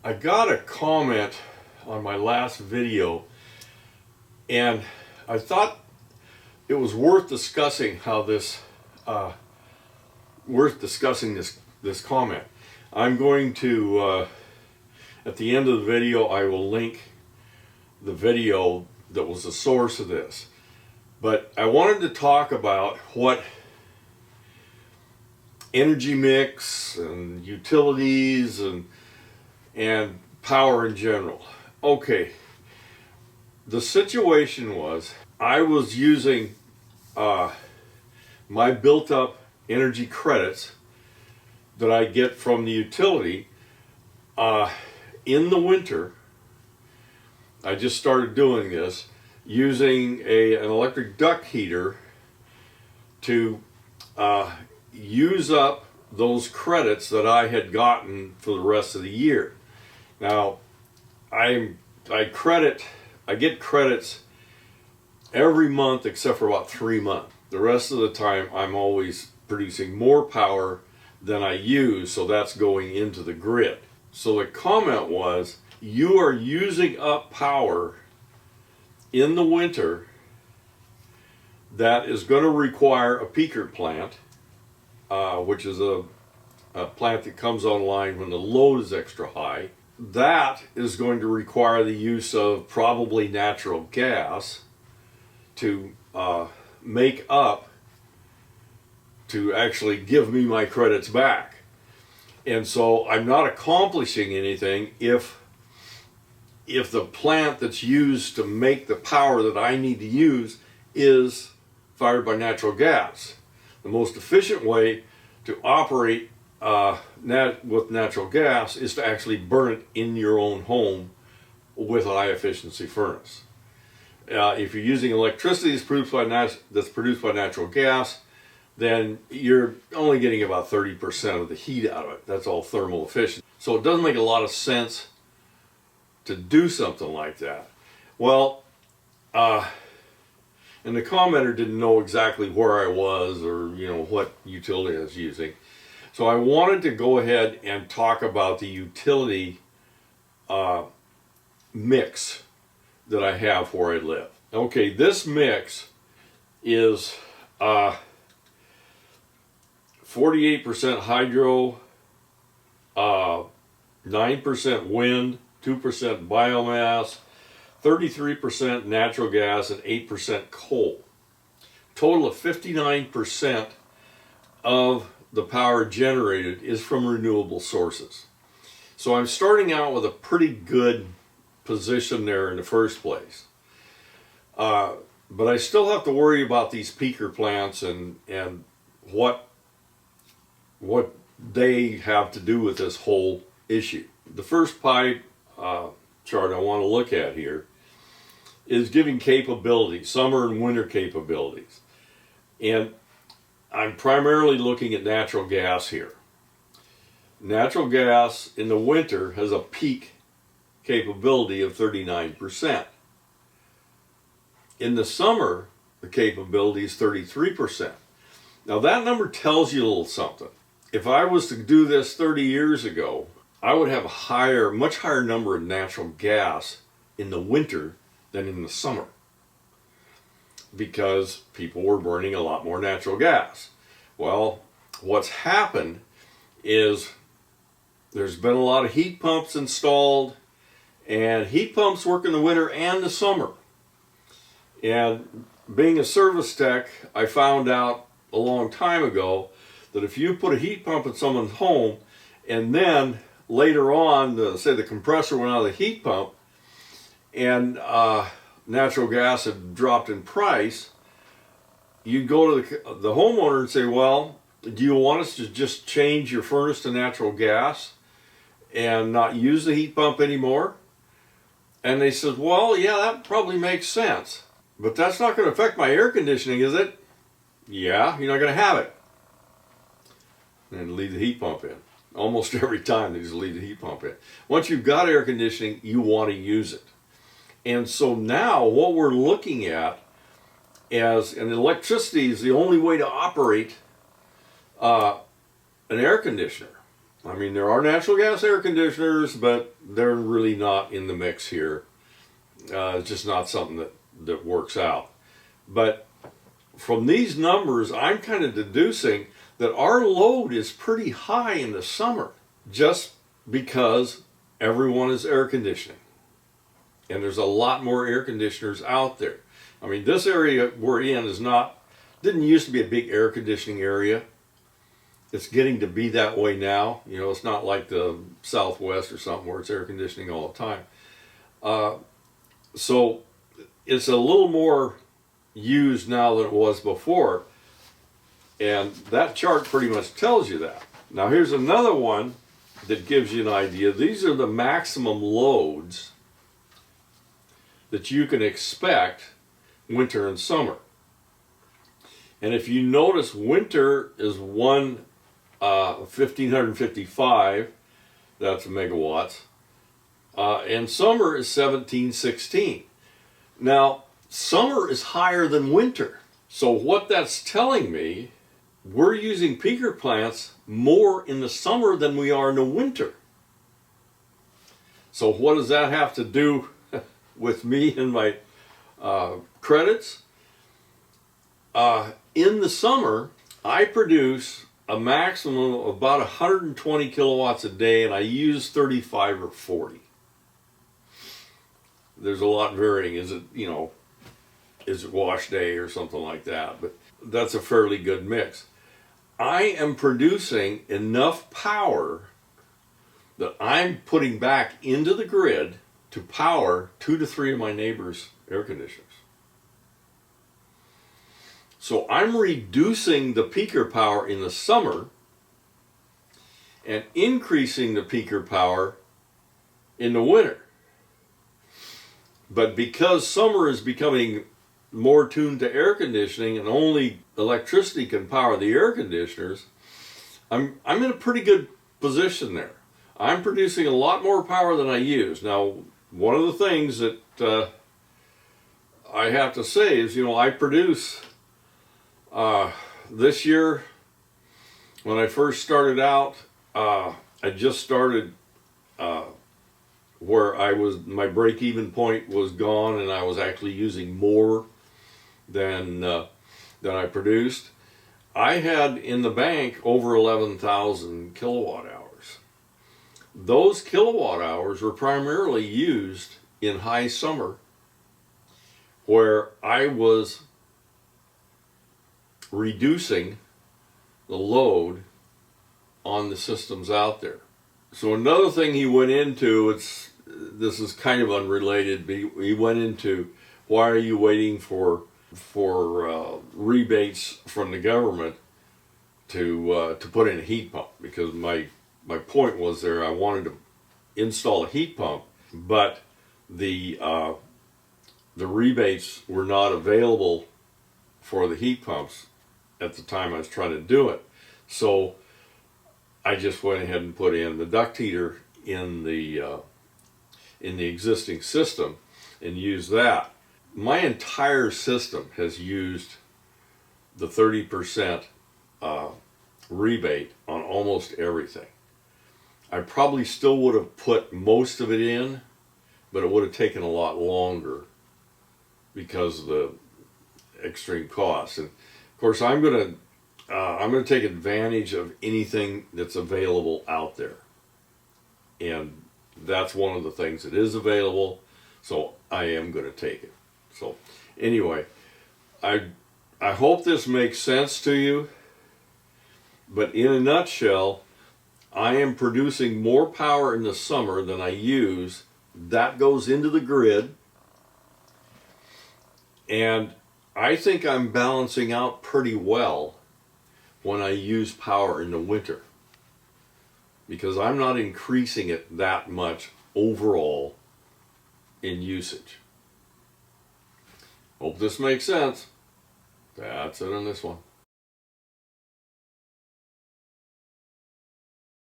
I got a comment on my last video, and I thought it was worth discussing this comment. I'm going to at the end of the video I will link the video that was the source of this. But I wanted to talk about what energy mix and utilities and power in general. Okay, the situation was I was using my built-up energy credits that I get from the utility in the winter. I just started doing this using an electric duct heater to use up those credits that I had gotten for the rest of the year. Now, I get credits every month except for about 3 months. The rest of the time I'm always producing more power than I use, so that's going into the grid. So the comment was, you are using up power in the winter that is going to require a peaker plant, which is a plant that comes online when the load is extra high. That is going to require the use of probably natural gas to make up, to actually give me my credits back. And so I'm not accomplishing anything if the plant that's used to make the power that I need to use is fired by natural gas. The most efficient way to operate with natural gas is to actually burn it in your own home with a high efficiency furnace. If you're using electricity that's produced by natural gas, then you're only getting about 30% of the heat out of it. That's all thermal efficient. So it doesn't make a lot of sense to do something like that. Well, and the commenter didn't know exactly where I was or what utility I was using. So I wanted to go ahead and talk about the utility mix that I have where I live. Okay, this mix is 48% hydro, 9% wind, 2% biomass, 33% natural gas, and 8% coal. Total of 59% of the power generated is from renewable sources. So I'm starting out with a pretty good position there in the first place. But I still have to worry about these peaker plants and what they have to do with this whole issue. The first pie chart I want to look at here is giving capability, summer and winter capabilities. And I'm primarily looking at natural gas here. Natural gas in the winter has a peak capability of 39%. In the summer, the capability is 33%. Now that number tells you a little something. If I was to do this 30 years ago, I would have a much higher number of natural gas in the winter than in the summer, because people were burning a lot more natural gas. Well, what's happened is there's been a lot of heat pumps installed, and heat pumps work in the winter and the summer. And being a service tech, I found out a long time ago that if you put a heat pump in someone's home and then later on, say the compressor went out of the heat pump and natural gas had dropped in price, you'd go to the homeowner and say, well, do you want us to just change your furnace to natural gas and not use the heat pump anymore? And they said, well, yeah, that probably makes sense. But that's not going to affect my air conditioning, is it? Yeah, you're not going to have it. And leave the heat pump in. Almost every time they just leave the heat pump in. Once you've got air conditioning, you want to use it. And so now what we're looking at and electricity is the only way to operate an air conditioner. I mean, there are natural gas air conditioners, but they're really not in the mix here. It's just not something that works out. But from these numbers, I'm kind of deducing that our load is pretty high in the summer just because everyone is air conditioning. And there's a lot more air conditioners out there. I mean, this area we're in didn't used to be a big air conditioning area. It's getting to be that way now. You know, it's not like the Southwest or something where it's air conditioning all the time. So it's a little more used now than it was before. And that chart pretty much tells you that. Now here's another one that gives you an idea. These are the maximum loads that you can expect winter and summer. And if you notice, winter is 1555, that's megawatts, and summer is 1716. Now, summer is higher than winter. So what that's telling me, we're using peaker plants more in the summer than we are in the winter. So what does that have to do with me and my credits? In the summer, I produce a maximum of about 120 kilowatts a day, and I use 35 or 40. There's a lot varying. Is it wash day or something like that? But that's a fairly good mix. I am producing enough power that I'm putting back into the grid to power 2 to 3 of my neighbors' air conditioners. So I'm reducing the peaker power in the summer and increasing the peaker power in the winter. But because summer is becoming more tuned to air conditioning and only electricity can power the air conditioners, I'm in a pretty good position there. I'm producing a lot more power than I use. Now, one of the things that I have to say is, I produce this year, when I first started out, I just started where my break-even point was gone, and I was actually using more than I produced. I had in the bank over 11,000 kilowatt hours. Those kilowatt hours were primarily used in high summer, where I was reducing the load on the systems out there. So another thing he went into, this is kind of unrelated, but he went into, why are you waiting for rebates from the government to put in a heat pump? Because my point was there, I wanted to install a heat pump, but the rebates were not available for the heat pumps at the time I was trying to do it. So I just went ahead and put in the duct heater in the existing system and used that. My entire system has used the 30% rebate on almost everything. I probably still would have put most of it in, but it would have taken a lot longer because of the extreme costs. And of course, I'm going to take advantage of anything that's available out there, and that's one of the things that is available. So I am going to take it. So anyway, I hope this makes sense to you. But in a nutshell, I am producing more power in the summer than I use. That goes into the grid. And I think I'm balancing out pretty well when I use power in the winter, because I'm not increasing it that much overall in usage. Hope this makes sense. That's it on this one.